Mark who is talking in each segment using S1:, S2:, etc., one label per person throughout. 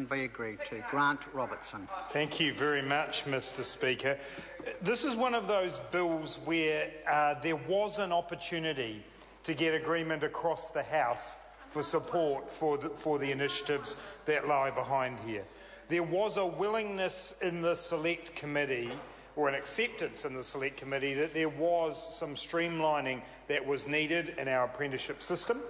S1: Be agreed to. Grant Robertson.
S2: Thank you very much, Mr. Speaker. This is one of those bills where there was an opportunity to get agreement across the House for support for the initiatives that lie behind here. There was a willingness in the Select Committee, or an acceptance in the Select Committee, that there was some streamlining that was needed in our apprenticeship system,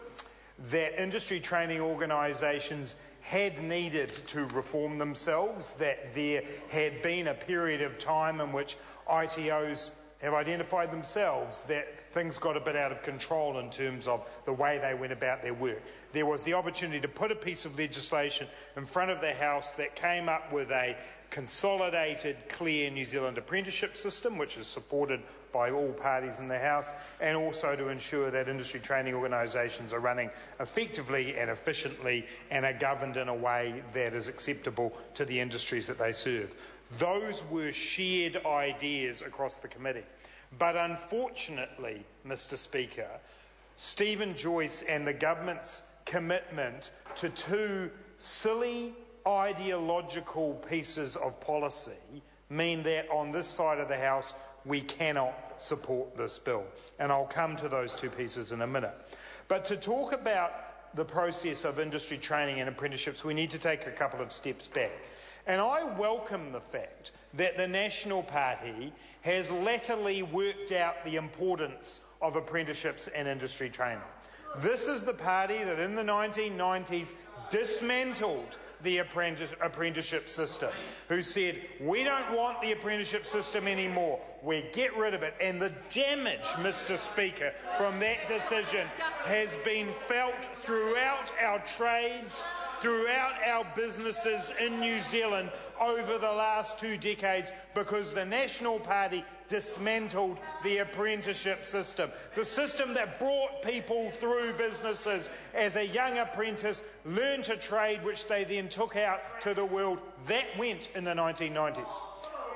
S2: that industry training organisations had needed to reform themselves, that there had been a period of time in which ITOs have identified themselves that things got a bit out of control in terms of the way they went about their work. There was the opportunity to put a piece of legislation in front of the House that came up with a consolidated, clear New Zealand apprenticeship system, which is supported by all parties in the House, and also to ensure that industry training organisations are running effectively and efficiently and are governed in a way that is acceptable to the industries that they serve. Those were shared ideas across the committee. But unfortunately, Mr. Speaker, Stephen Joyce and the government's commitment to two silly ideological pieces of policy mean that on this side of the House we cannot support this bill. And I'll come to those two pieces in a minute. But to talk about the process of industry training and apprenticeships, we need to take a couple of steps back. And I welcome the fact that the National Party has latterly worked out the importance of apprenticeships and industry training. This is the party that in the 1990s dismantled the apprenticeship system, who said, we don't want the apprenticeship system anymore, we get rid of it. And the damage, Mr. Speaker, from that decision has been felt throughout our trades, throughout our businesses in New Zealand over the last 2 decades, because the National Party dismantled the apprenticeship system. The system that brought people through businesses as a young apprentice, learned a trade which they then took out to the world. That went in the 1990s.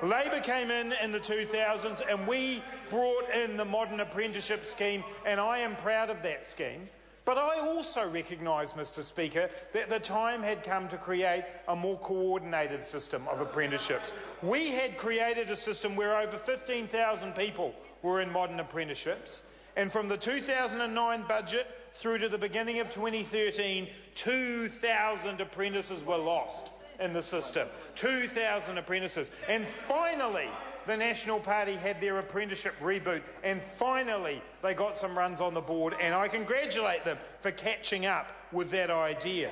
S2: Labor came in the 2000s, and we brought in the modern apprenticeship scheme, and I am proud of that scheme. But I also recognise, Mr. Speaker, that the time had come to create a more coordinated system of apprenticeships. We had created a system where over 15,000 people were in modern apprenticeships, and from the 2009 budget through to the beginning of 2013, 2,000 apprentices were lost in the system. 2,000 apprentices. And finally, the National Party had their apprenticeship reboot, and finally they got some runs on the board, and I congratulate them for catching up with that idea.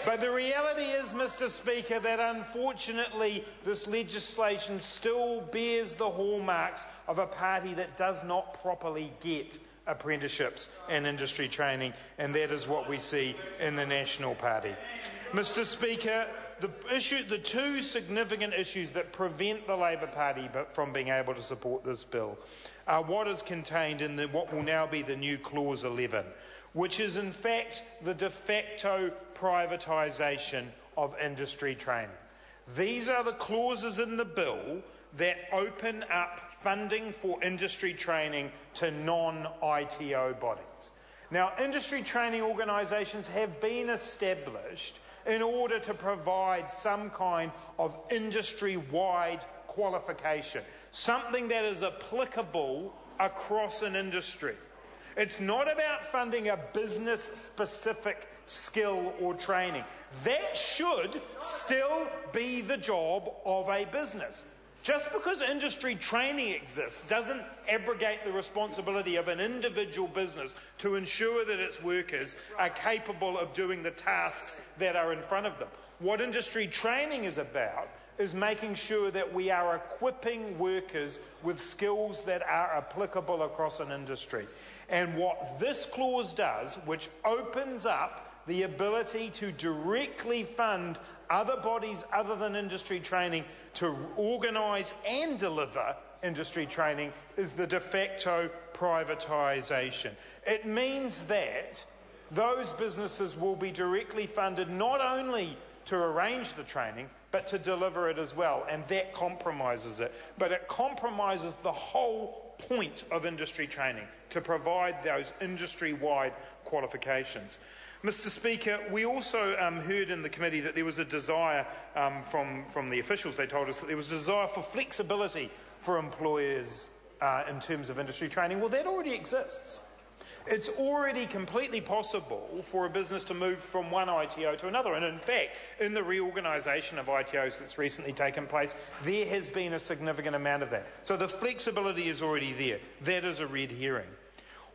S2: But the reality is, Mr. Speaker, that unfortunately this legislation still bears the hallmarks of a party that does not properly get apprenticeships and industry training, and that is what we see in the National Party. Mr. Speaker, the two significant issues that prevent the Labor Party from being able to support this bill are what is contained in what will now be the new Clause 11, which is in fact the de facto privatisation of industry training. These are the clauses in the bill that open up funding for industry training to non-ITO bodies. Now, industry training organisations have been established in order to provide some kind of industry-wide qualification, something that is applicable across an industry. It's not about funding a business-specific skill or training. That should still be the job of a business. Just because industry training exists doesn't abrogate the responsibility of an individual business to ensure that its workers are capable of doing the tasks that are in front of them. What industry training is about is making sure that we are equipping workers with skills that are applicable across an industry. And what this clause does, which opens up the ability to directly fund other bodies other than industry training to organise and deliver industry training, is the de facto privatisation. It means that those businesses will be directly funded not only to arrange the training, but to deliver it as well, and that compromises it. But it compromises the whole point of industry training, to provide those industry-wide qualifications. Mr Speaker, we also heard in the committee that there was a desire from the officials, they told us that there was a desire for flexibility for employers in terms of industry training. Well, that already exists. It's already completely possible for a business to move from one ITO to another. And in fact, in the reorganisation of ITOs that's recently taken place, there has been a significant amount of that. So the flexibility is already there. That is a red herring.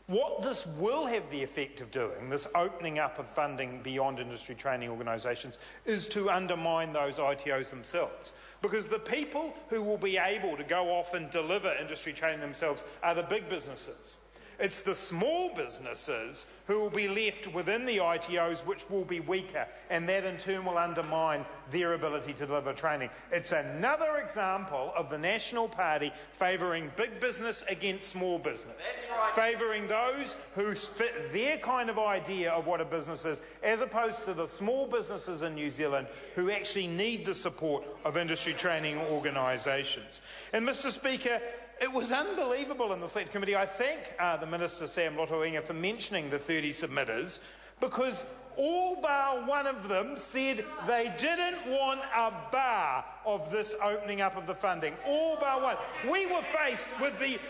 S2: What this will have the effect of doing, this opening up of funding beyond industry training organisations, is to undermine those ITOs themselves. Because the people who will be able to go off and deliver industry training themselves are the big businesses. It's the small businesses who will be left within the ITOs which will be weaker, and that in turn will undermine their ability to deliver training. It's another example of the National Party favouring big business against small business, favouring those who fit their kind of idea of what a business is, as opposed to the small businesses in New Zealand who actually need the support of industry training organisations. And Mr Speaker, it was unbelievable in the Select Committee. I thank the Minister Sam Lotoinga for mentioning the 30 submitters, because all bar one of them said they didn't want a bar of this opening up of the funding. All bar one. We were faced with the...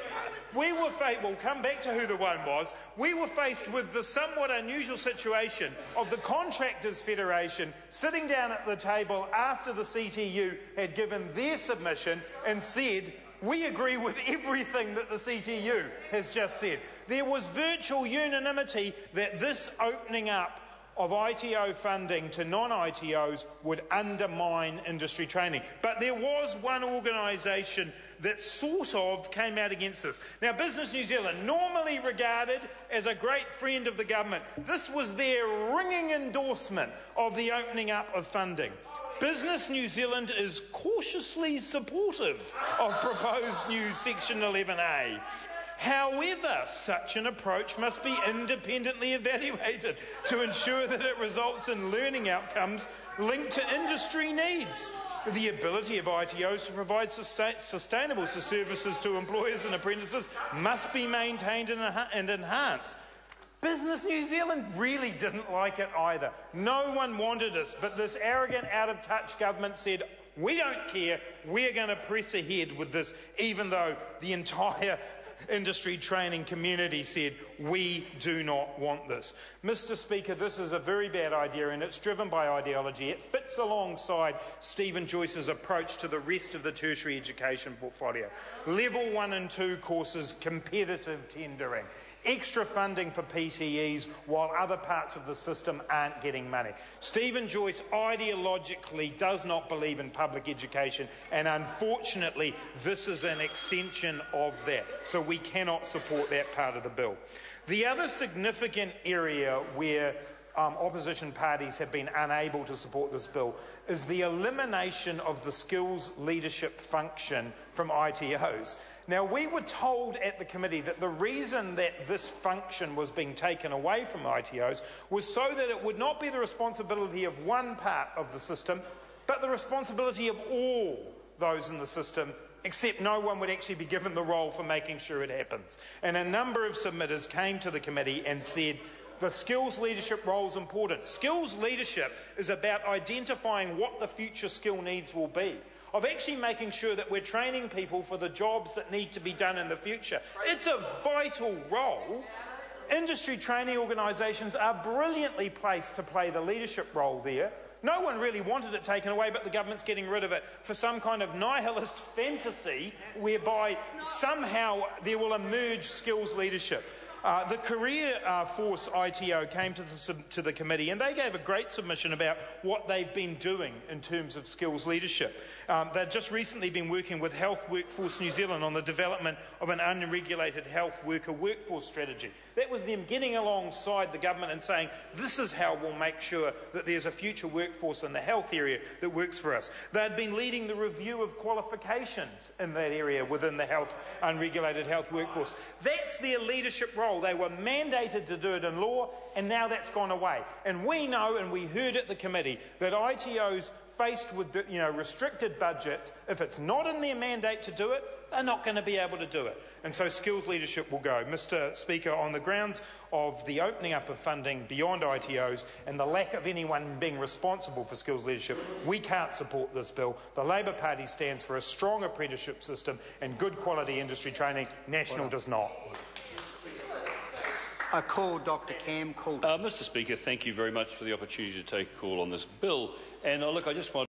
S2: we'll come back to who the one was. We were faced with the somewhat unusual situation of the Contractors Federation sitting down at the table after the CTU had given their submission and said, we agree with everything that the CTU has just said. There was virtual unanimity that this opening up of ITO funding to non-ITOs would undermine industry training. But there was one organisation that sort of came out against this. Now, Business New Zealand, normally regarded as a great friend of the government, this was their ringing endorsement of the opening up of funding. Business New Zealand is cautiously supportive of proposed new Section 11A. However, such an approach must be independently evaluated to ensure that it results in learning outcomes linked to industry needs. The ability of ITOs to provide sustainable services to employers and apprentices must be maintained and enhanced. Business New Zealand really didn't like it either. No one wanted us, but this arrogant, out-of-touch government said, we don't care, we're going to press ahead with this, even though the entire industry training community said, we do not want this. Mr Speaker, this is a very bad idea, and it's driven by ideology. It fits alongside Stephen Joyce's approach to the rest of the tertiary education portfolio. Level 1 and 2 courses, competitive tendering. Extra funding for PTEs while other parts of the system aren't getting money. Stephen Joyce ideologically does not believe in public education, and unfortunately this is an extension of that. So we cannot support that part of the bill. The other significant area where opposition parties have been unable to support this bill is the elimination of the skills leadership function from ITOs. Now, we were told at the committee that the reason that this function was being taken away from ITOs was so that it would not be the responsibility of one part of the system, but the responsibility of all those in the system, except no one would actually be given the role for making sure it happens. And a number of submitters came to the committee and said, the skills leadership role is important. Skills leadership is about identifying what the future skill needs will be, of actually making sure that we're training people for the jobs that need to be done in the future. It's a vital role. Industry training organisations are brilliantly placed to play the leadership role there. No one really wanted it taken away, but the government's getting rid of it for some kind of nihilist fantasy whereby somehow there will emerge skills leadership. The Career Force ITO came to the committee, and they gave a great submission about what they've been doing in terms of skills leadership. They've just recently been working with Health Workforce New Zealand on the development of an unregulated health worker workforce strategy. That was them getting alongside the government and saying, this is how we'll make sure that there's a future workforce in the health area that works for us. They'd been leading the review of qualifications in that area within the unregulated health workforce. That's their leadership role. role. They were mandated to do it in law, and now that's gone away. And we know, and we heard at the committee, that ITOs faced with restricted budgets, if it's not in their mandate to do it, they're not going to be able to do it. And so skills leadership will go. Mr. Speaker, on the grounds of the opening up of funding beyond ITOs and the lack of anyone being responsible for skills leadership, we can't support this bill. The Labour Party stands for a strong apprenticeship system and good quality industry training. National does not.
S1: I call Dr Cam Coulter.
S3: Mr. Speaker, thank you very much for the opportunity to take a call on this bill. And look, I just want